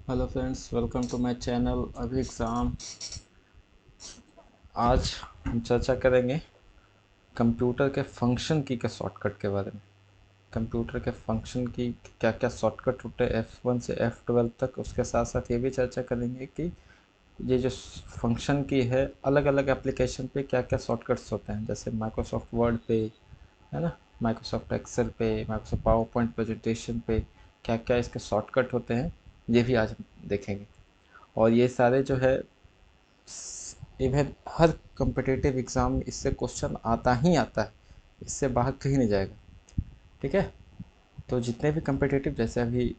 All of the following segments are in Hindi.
Hello friends, welcome to my channel अभी एग्ज़ाम। आज हम चर्चा करेंगे कंप्यूटर के फंक्शन की के शॉर्टकट के बारे में। कंप्यूटर के फंक्शन की क्या क्या शॉर्टकट होते हैं F1 से F12 तक। उसके साथ साथ ये भी चर्चा करेंगे कि ये जो फंक्शन की है अलग अलग एप्लीकेशन पे क्या क्या शॉर्टकट्स होते हैं, जैसे माइक्रोसॉफ्ट वर्ड पे, है ना, माइक्रोसॉफ्ट एक्सेल पे, माइक्रोसॉफ्ट पावर पॉइंट प्रेजेंटेशन पे क्या क्या इसके शॉर्टकट होते हैं, ये भी आज हम देखेंगे। और ये सारे जो है इवन हर कम्पिटिटिव एग्ज़ाम में इससे क्वेश्चन आता ही आता है, इससे बाहर कहीं नहीं जाएगा। ठीक है, तो जितने भी कम्पिटिटिव, जैसे अभी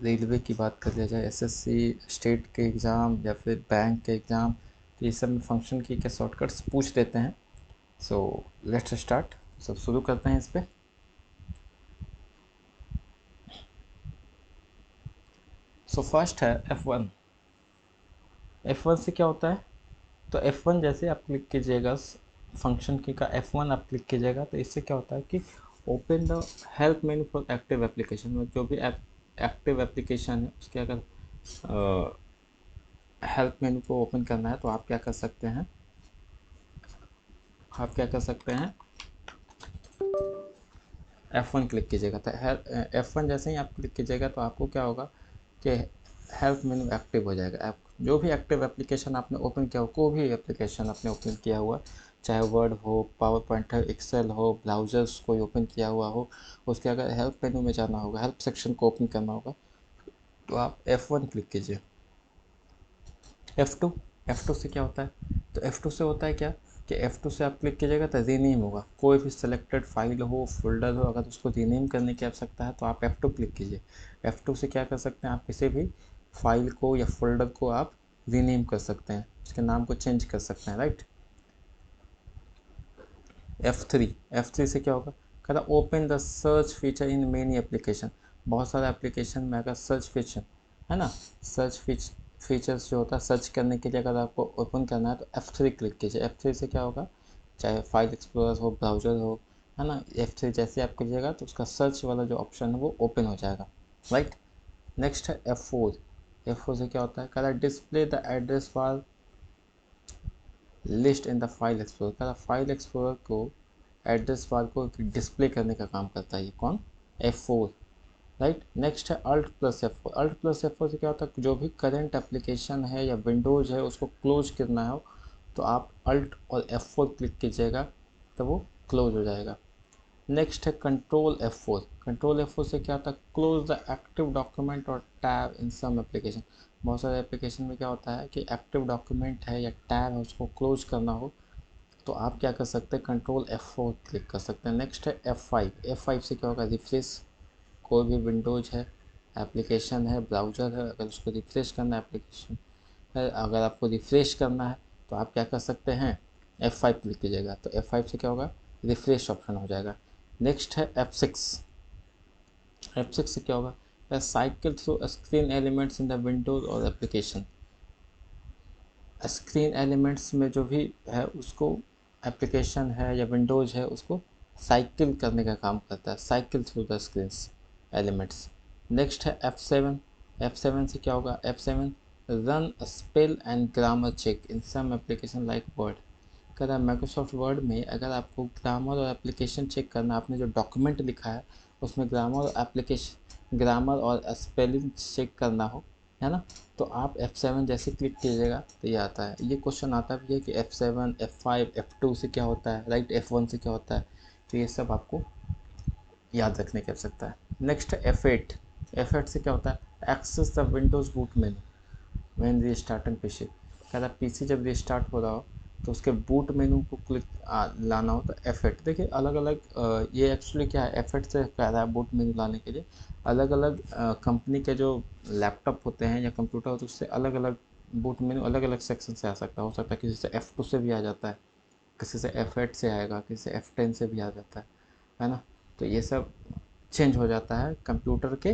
रेलवे की बात कर लिया जाए, एसएससी स्टेट के एग्ज़ाम या फिर बैंक के एग्ज़ाम, तो ये सब में फंक्शन की के शॉर्टकट्स पूछ देते हैं। सो लेट्स स्टार्ट, सब शुरू करते हैं इस पर। सो फर्स्ट है F1। F1 से क्या होता है? तो F1 जैसे आप क्लिक कीजिएगा, फंक्शन की का F1 आप क्लिक कीजिएगा, तो इससे क्या होता है कि open the help menu for active application, में जो भी एक्टिव एप्लीकेशन है उसके अगर हेल्प मेन्यू को ओपन करना है तो आप क्या कर सकते हैं, F1 क्लिक कीजिएगा। तो F1 जैसे ही आप क्लिक कीजिएगा तो आपको क्या होगा कि हेल्प मेन्यू एक्टिव हो जाएगा। आप जो भी एक्टिव एप्लीकेशन आपने ओपन किया हो, कोई भी एप्लीकेशन आपने ओपन किया हुआ, चाहे वर्ड हो, पावर पॉइंट हो, एक्सेल हो, ब्राउज़र्स कोई ओपन किया हुआ हो, उसके अगर हेल्प मेन्यू में जाना होगा, हेल्प सेक्शन को ओपन करना होगा, तो आप F1 क्लिक कीजिए। F2, F2 से क्या होता है? तो F2 से होता है क्या कि F2 से आप क्लिक कीजिएगा तो रीनेम होगा। कोई भी सिलेक्टेड फाइल हो, फोल्डर हो, अगर उसको रीनेम करने की आवश्यकता है तो आप F2 क्लिक कीजिए। F2 से क्या कर सकते हैं, आप किसी भी फाइल को या फोल्डर को आप रीनेम कर सकते हैं, उसके नाम को चेंज कर सकते हैं, राइट। F3 से क्या होगा? कहता open the search feature in many application. बहुत सारे एप्लीकेशन में अगर सर्च फीचर है ना, सर्च फीचर्स जो होता है सर्च करने के लिए, अगर आपको ओपन करना है तो F3 क्लिक कीजिए। F3 से क्या होगा, चाहे फाइल एक्सप्लोरर हो, ब्राउज़र हो, है ना, F3 जैसे आप कीजिएगा तो उसका सर्च वाला जो ऑप्शन है वो ओपन हो जाएगा, राइट। नेक्स्ट है F4 से क्या होता है, कहता display the address bar list in the file explorer. कहता फाइल एक्सप्लोरर को एड्रेस बार को डिस्प्ले करने का काम करता है ये कौन, F4, राइट। नेक्स्ट है Alt+F4। Alt+F4 से क्या होता है, जो भी करंट एप्लीकेशन है या विंडोज़ है उसको क्लोज करना हो तो आप Alt और F4 क्लिक कीजिएगा तो वो क्लोज हो जाएगा। नेक्स्ट है Control F4। Control F4 से क्या होता है, क्लोज द एक्टिव डॉक्यूमेंट और टैब इन सम एप्लीकेशन। बहुत सारे एप्लीकेशन में क्या होता है कि एक्टिव डॉक्यूमेंट है या टैब है उसको क्लोज करना हो तो आप क्या कर सकते हैं, Control F4 क्लिक कर सकते हैं। नेक्स्ट है F5 से क्या होगा, रिफ्रेश। कोई भी विंडोज है, एप्लीकेशन है, ब्राउज़र है, अगर उसको रिफ्रेश करना है, एप्लीकेशन है, अगर आपको रिफ्रेश करना है तो आप क्या कर सकते हैं, F5 क्लिक कीजिएगा तो F5 से क्या होगा, रिफ्रेश ऑप्शन हो जाएगा। नेक्स्ट है F6 से क्या होगा, cycle through screen elements in the Windows और एप्लीकेशन। स्क्रीन एलिमेंट्स में जो भी है उसको, एप्लीकेशन है या विंडोज़ है उसको साइकिल करने का काम करता है, cycle through the screen elements. Next है F7 से क्या होगा, F7 run spell and grammar check in some application like Word. कह रहा है माइक्रोसॉफ्ट वर्ड में अगर आपको ग्रामर और एप्लीकेशन चेक करना, आपने जो डॉक्यूमेंट लिखा है उसमें ग्रामर और स्पेलिंग चेक करना हो, है ना, तो आप F7 जैसे क्लिक कीजिएगा तो ये आता है। ये क्वेश्चन आता भी है कि F7, F5, F2 से क्या होता है, राइट, F1 से क्या होता है, तो ये सब आपको याद रखने की आवश्यकता है। नेक्स्ट है F8 से क्या होता है, access the Windows boot menu when restarting PC. कहता है पीसी जब रीस्टार्ट हो रहा हो तो उसके बूट मेनू को क्लिक लाना हो तो F8। देखिए अलग अलग ये एक्चुअली क्या है, F8 से कह रहा है बूट मेनू लाने के लिए। अलग अलग कंपनी के जो लैपटॉप होते हैं या कंप्यूटर होते हैं उससे अलग अलग बूट मेनू अलग अलग सेक्शन से आ सकता है। हो सकता है किसी से F2 से भी आ जाता है, किसी से F8 से आएगा, किसी से F10 से भी आ जाता है ना। तो ये सब चेंज हो जाता है कंप्यूटर के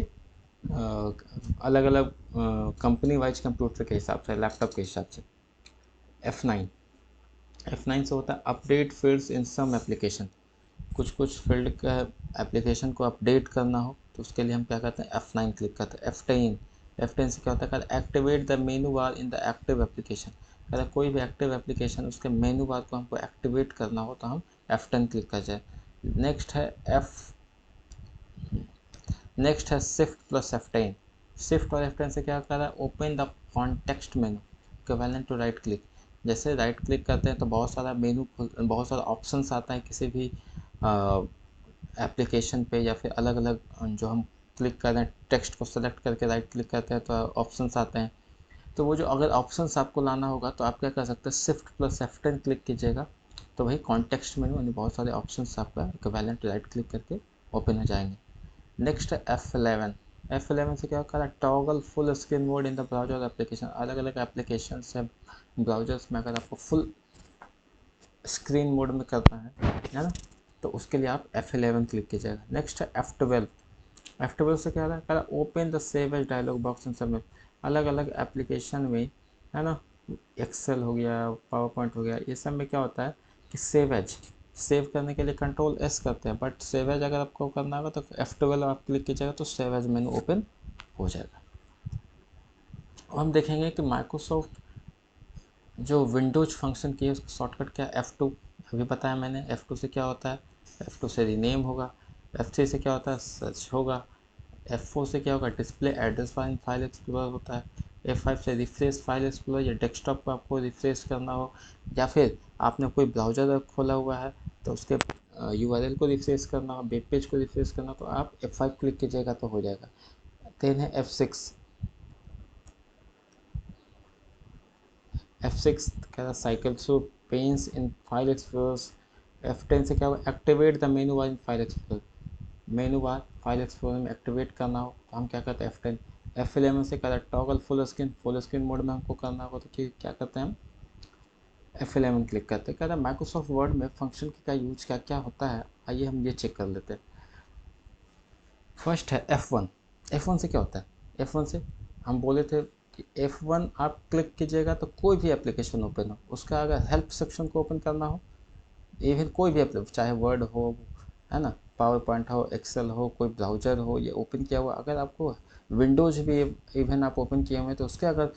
अलग अलग कंपनी वाइज कंप्यूटर के हिसाब से, लैपटॉप के हिसाब से। F9 F9 से होता है update fields in some application. कुछ कुछ फील्ड का एप्लीकेशन को अपडेट करना हो तो उसके लिए हम क्या करते हैं, F9 क्लिक करते हैं। F10 F10 से क्या होता है, activate the menu bar in the active application. अगर कोई भी एक्टिव एप्लीकेशन उसके मेनू बार को हमको एक्टिवेट करना हो तो हम F10 क्लिक कर जाए। नेक्स्ट है शिफ्ट प्लस F10। शिफ्ट और F10 से क्या कर रहा है, open the context menu equivalent to right click. जैसे राइट क्लिक करते हैं तो बहुत सारा मेनू, बहुत सारा ऑप्शंस आता है किसी भी एप्लीकेशन पे, या फिर अलग अलग जो हम क्लिक कर रहे हैं टेक्स्ट को सेलेक्ट करके राइट क्लिक करते हैं तो ऑप्शंस आते हैं। तो वो जो अगर ऑप्शंस आपको लाना होगा तो आप क्या कर सकते हैं, शिफ्ट प्लस F10 क्लिक कीजिएगा तो वही कॉन्टेक्स्ट मेनू यानी बहुत सारे ऑप्शंस आपका इक्विवेलेंट राइट क्लिक करके ओपन हो जाएंगे। नेक्स्ट है F11। F11 से क्या होगा, toggle full screen mode in the browser application. अलग अलग एप्लीकेशन है ब्राउजर्स में, अगर आपको फुल स्क्रीन मोड में करना है ना, तो उसके लिए आप F11 क्लिक कीजिएगा। नेक्स्ट है F12। F12 से क्या होता है, open the save as dialog box in submit. अलग अलग एप्लीकेशन में, है ना, एक्सेल हो गया, पावर पॉइंट हो गया, ये सब में क्या होता है कि सेव एज, सेव करने के लिए कंट्रोल एस करते हैं, बट सेव एज अगर आपको करना होगा तो F12 आप क्लिक कीजिएगा तो सेव एज मेनू ओपन हो जाएगा। और हम देखेंगे कि माइक्रोसॉफ्ट जो विंडोज फंक्शन की है उसका शॉर्टकट क्या है, F2 अभी बताया मैंने। F2 से क्या होता है, F2 से रीनेम होगा। F3 से क्या होता है, सर्च होगा। F4 से क्या होगा, डिस्प्ले एड्रेस फाइल एक्सप्लोरर होता है। F5 से रिफ्रेश फाइल एक्सप्लोरर, या डेस्कटॉप को आपको रिफ्रेश करना हो, या फिर आपने कोई ब्राउज़र खोला हुआ है तो उसके URL को रिफ्रेश करना हो, वेब पेज को रिफ्रेश करना हो, तो आप F5 क्लिक कीजिएगा तो हो जाएगा। देन है F6। F6 कह रहा cycle through panes in file explorer. F10 से क्या होगा, activate the menu bar in file explorer. Menu bar file explorer में एक्टिवेट करना हो तो हम क्या करते हैं, F10। F11 से कहता है टॉगल फुल स्क्रीन मोड में हमको करना होगा तो क्या करते हैं हम F11 क्लिक करते हैं। कहता है माइक्रोसॉफ्ट वर्ड में फंक्शन का यूज क्या क्या होता है, आइए हम ये चेक कर लेते हैं। फर्स्ट है F1। F1 से क्या होता है, F1 से हम बोले थे कि F1 आप क्लिक कीजिएगा तो कोई भी एप्लीकेशन ओपन हो, उसका अगर हेल्प सेक्शन को ओपन करना हो, इवन कोई भी एप्लीकेशन चाहे वर्ड हो, है ना, पावर पॉइंट हो, एक्सेल हो, कोई ब्राउज़र हो, ये ओपन किया हुआ, अगर आपको विंडोज़ भी इवन आप ओपन किए हुए हैं तो उसके अगर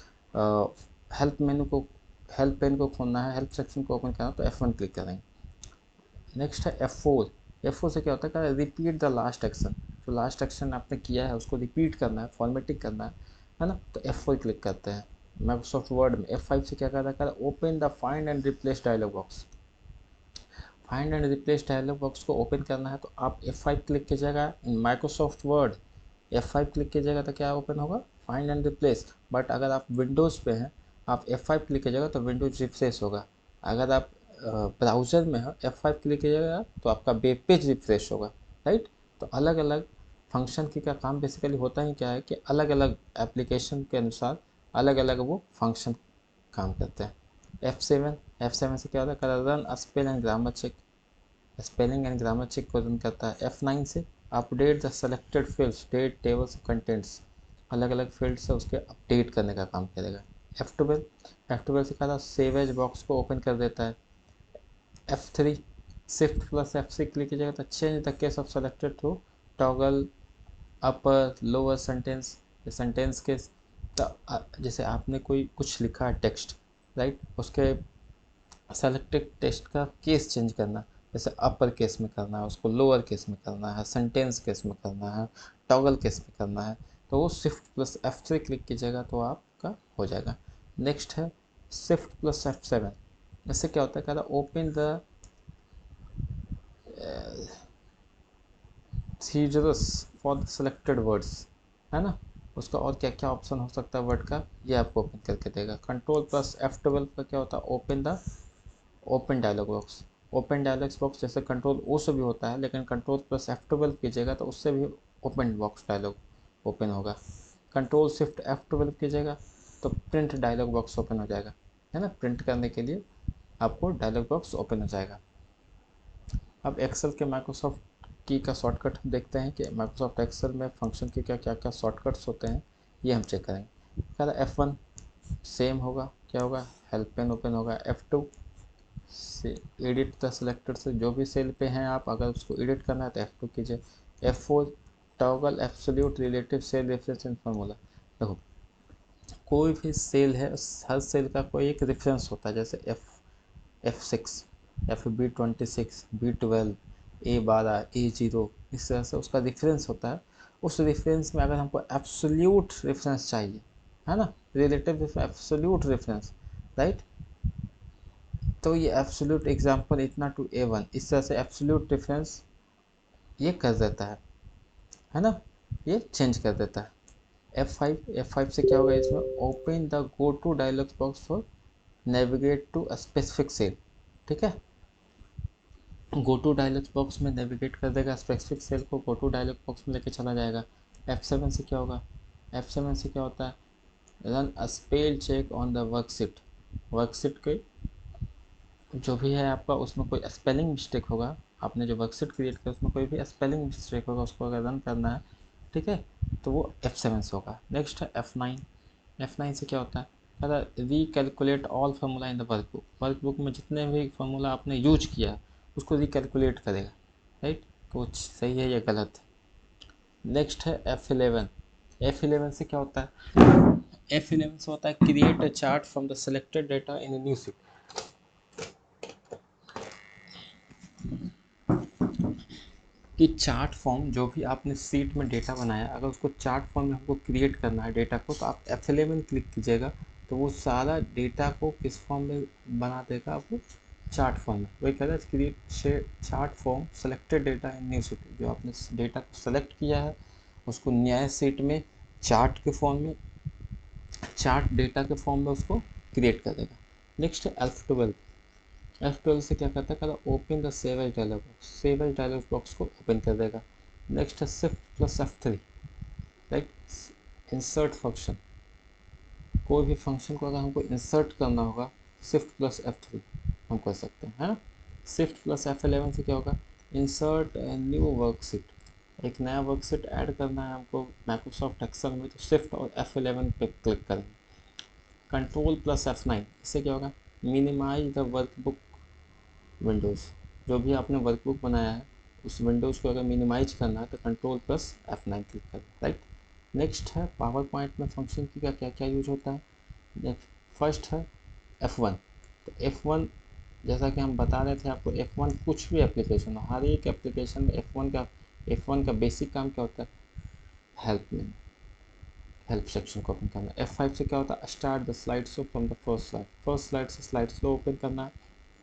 हेल्प मेनू को, हेल्प पेन को खोलना है, हेल्प सेक्शन को ओपन करना है तो F1 क्लिक करेंगे। नेक्स्ट है F4। F4 से क्या होता है, रिपीट द लास्ट एक्शन। जो लास्ट एक्शन आपने किया है उसको रिपीट करना है, फॉर्मेटिंग करना है ना, तो F4 क्लिक करते हैं। माइक्रोसॉफ्ट वर्ड में F5 से क्या करता है, open the find and replace dialog box. Find and replace dialog box को ओपन करना है तो आप F5 क्लिक कीजिएगा। In Microsoft word F5 click कीजिएगा तो क्या ओपन होगा, फाइंड एंड रिप्लेस। बट अगर आप विंडोज़ पे हैं, आप F5 क्लिक कीजिएगा तो विंडोज रिफ्रेश होगा। अगर आप ब्राउज़र में हो, F5 क्लिक कीजिएगा तो आपका वेब पेज रिफ्रेश होगा, राइट। तो अलग अलग फंक्शन की का काम बेसिकली होता ही क्या है कि अलग अलग एप्लीकेशन के अनुसार अलग अलग वो फंक्शन काम करते हैं। F7 से क्या होता है, run spell and grammar check. Spelling and grammar check को रन करता है। F9 से update the selected fields, date, tables, contents. अलग अलग फील्ड्स है उसके अपडेट करने का काम करेगा। F12 से क्या था, सेव एज बॉक्स को ओपन कर देता है। F3 shift plus F6 click कीजिएगा तो change the case of selected through toggle upper lower sentence, sentence के जैसे आपने कोई कुछ लिखा है टेक्स्ट, राइट, उसके सेलेक्टेड टेक्स्ट का केस चेंज करना, जैसे अपर केस में करना है, उसको लोअर केस में करना है, सेंटेंस केस में करना है, टॉगल केस में करना है, तो वो शिफ्ट प्लस F3 क्लिक कीजिएगा तो आपका हो जाएगा। नेक्स्ट है शिफ्ट प्लस F7। इससे क्या होता है, कहता है open the scissors for the selected words, है ना, उसका और क्या क्या ऑप्शन हो सकता है वर्ड का, ये आपको ओपन करके देगा। कंट्रोल प्लस F12 का क्या होता है, open dialog box. Open dialog box जैसे कंट्रोल ओ से भी होता है, लेकिन कंट्रोल प्लस F12 कीजिएगा तो उससे भी ओपन बॉक्स डायलॉग ओपन होगा। कंट्रोल शिफ्ट F12 कीजिएगा तो प्रिंट डायलॉग बॉक्स ओपन हो जाएगा, है ना, प्रिंट करने के लिए आपको डायलॉग बॉक्स ओपन हो जाएगा। अब एक्सेल के माइक्रोसॉफ्ट की का शॉर्टकट देखते हैं कि माइक्रोसॉफ्ट एक्सेल में फंक्शन के क्या क्या क्या शॉर्टकट्स होते हैं, ये हम चेक करेंगे। क्या F1 सेम होगा, क्या होगा, हेल्प पेन ओपन होगा। F2 से एडिट द सेलेक्टेड से जो भी सेल पे हैं आप अगर उसको एडिट करना है तो F2 कीजिए। F4 toggle absolute relative cell reference in formula. देखो कोई भी सेल है, हर सेल का कोई एक रेफरेंस होता है, जैसे F6, FB26, B12, A12, A0, इस तरह से उसका रेफरेंस होता है। उस रेफरेंस में अगर हमको एब्सोल्यूट रेफरेंस चाहिए, है ना, रिलेटिव एब्सोल्यूट रेफरेंस, राइट, तो ये एब्सोल्यूट एग्जांपल इतना टू A1, इस तरह से एब्सोल्यूट रेफरेंस ये कर देता है ना, ये चेंज कर देता है। F5 से क्या होगा, इसमें open the go to dialog box for navigate to a specific cell, ठीक है, गो टू डायलॉग बॉक्स में नेविगेट कर देगा, स्पेसिफिक सेल को गो टू डायलॉग बॉक्स में लेके चला जाएगा। F7 से क्या होगा, F7 से क्या होता है, run a spell check on the worksheet, worksheet के जो भी है आपका उसमें कोई स्पेलिंग मिस्टेक होगा, आपने जो वर्कशीट क्रिएट किया उसमें कोई भी स्पेलिंग मिस्टेक होगा, उसको अगर रन करना है, ठीक है, तो वो F7 से होगा। नेक्स्ट है F9 से क्या होता है, कहता recalculate all formula in the workbook, workbook में जितने भी फार्मूला आपने यूज किया उसको रिकैलकुलेट करेगा, राइट, कुछ सही है या गलत है। नेक्स्ट है F11 से क्या होता है, F11 से होता है create a chart from the selected data in new sheet, कि चार्ट फॉर्म जो भी आपने सीट में डेटा बनाया, अगर उसको चार्ट फॉर्म में हमको क्रिएट करना है डेटा को, तो आप F11 क्लिक कीजिएगा, तो वो सारा डेटा को किस फॉर्म में बना देगा आपको, चार्ट फॉर्म में। वही कह रहा है create chart form selected data in new sheet, जो आपने डेटा को सेलेक्ट किया है उसको नया सीट में चार्ट के फॉर्म में, चार्ट डेटा के फॉर्म में उसको क्रिएट कर देगा। नेक्स्ट है F12 से क्या करता है, कहता open the save as dialog box, save as dialog box को ओपन कर देगा। नेक्स्ट है shift plus F3, right, insert function, कोई भी फंक्शन को अगर हमको इंसर्ट करना होगा, शिफ्ट प्लस F3 हम कर सकते हैं, है ना। शिफ्ट प्लस F11 से क्या होगा, इंसर्ट न्यू वर्कशीट, एक नया वर्कशीट ऐड करना है हमको माइक्रोसॉफ्ट एक्सेल में, तो शिफ्ट और F11 पे क्लिक करेंगे। कंट्रोल प्लस F9, इससे क्या होगा, मिनिमाइज द वर्कबुक विंडोज़, जो भी आपने वर्कबुक बनाया है उस विंडोज़ को अगर मिनिमाइज करना है तो कंट्रोल प्लस F9 क्लिक करना, राइट। नेक्स्ट है पावर पॉइंट में फंक्शन की का क्या क्या यूज होता है। फर्स्ट है F1, तो F1 जैसा कि हम बता रहे थे आपको, F1 कुछ भी एप्लीकेशन हो, हर एक एप्लीकेशन में F1 का बेसिक काम क्या होता है, हेल्प में, हेल्प सेक्शन को ओपन करना। F5 से क्या होता है, start the slide show from the first slide से स्लाइड शो ओपन करना है,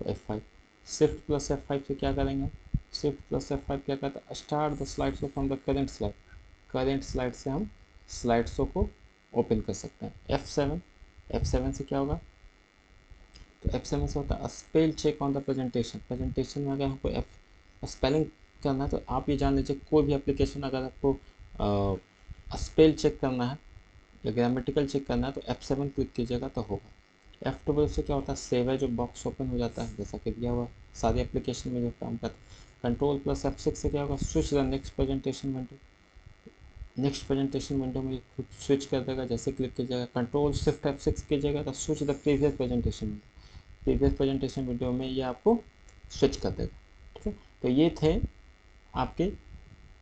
तो F5। शिफ्ट प्लस F5 से क्या करेंगे, शिफ्ट प्लस F5 क्या करता है, start the slide show from the current slide से हम स्लाइड शो को ओपन कर सकते हैं। F7 से क्या होगा, तो F7 से होता है spell check on the presentation में अगर हमको स्पेलिंग करना है, तो आप ये जान लीजिए कोई भी एप्लीकेशन अगर आपको स्पेल चेक करना है या ग्रामेटिकल चेक करना है तो F7 क्लिक कीजिएगा तो होगा। F12 से क्या होता है, सेव है जो बॉक्स ओपन हो जाता है, जैसा कि दिया हुआ सारी एप्लीकेशन में जो काम करता है। कंट्रोल प्लस F6 से क्या होगा, switch the next presentation window में खुद स्विच कर देगा, जैसे क्लिक कीजिएगा कंट्रोल शिफ्ट F6 कीजिएगा तो switch the previous presentation window में ये आपको स्विच कर देगा, ठीक है। तो ये थे आपके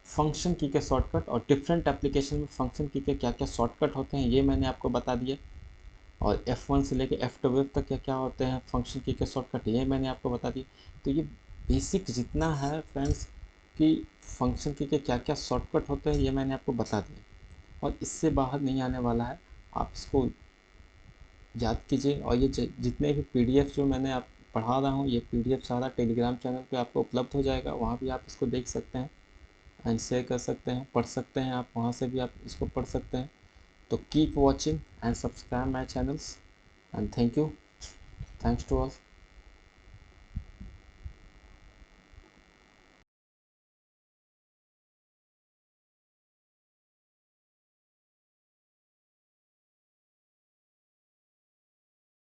फंक्शन की के शॉर्टकट, और डिफरेंट एप्लीकेशन में फंक्शन की के क्या क्या शॉर्टकट होते हैं ये मैंने आपको बता दिया, और F1 से लेके F12 तक क्या क्या होते हैं फंक्शन की के शॉर्टकट ये मैंने आपको बता दिया। तो ये बेसिक जितना है फ्रेंड्स कि फंक्शन की के क्या क्या शॉर्टकट होते हैं ये मैंने आपको बता दिया, और इससे बाहर नहीं आने वाला है, आप इसको याद कीजिए। और ये जितने भी PDF जो मैंने आप पढ़ा रहा हूँ, ये PDF सारा टेलीग्राम चैनल पे आपको उपलब्ध हो जाएगा, वहाँ भी आप इसको देख सकते हैं एंड शेयर कर सकते हैं, पढ़ सकते हैं, आप वहाँ से भी आप इसको पढ़ सकते हैं। तो keep watching and subscribe my channels and thank you, thanks to all.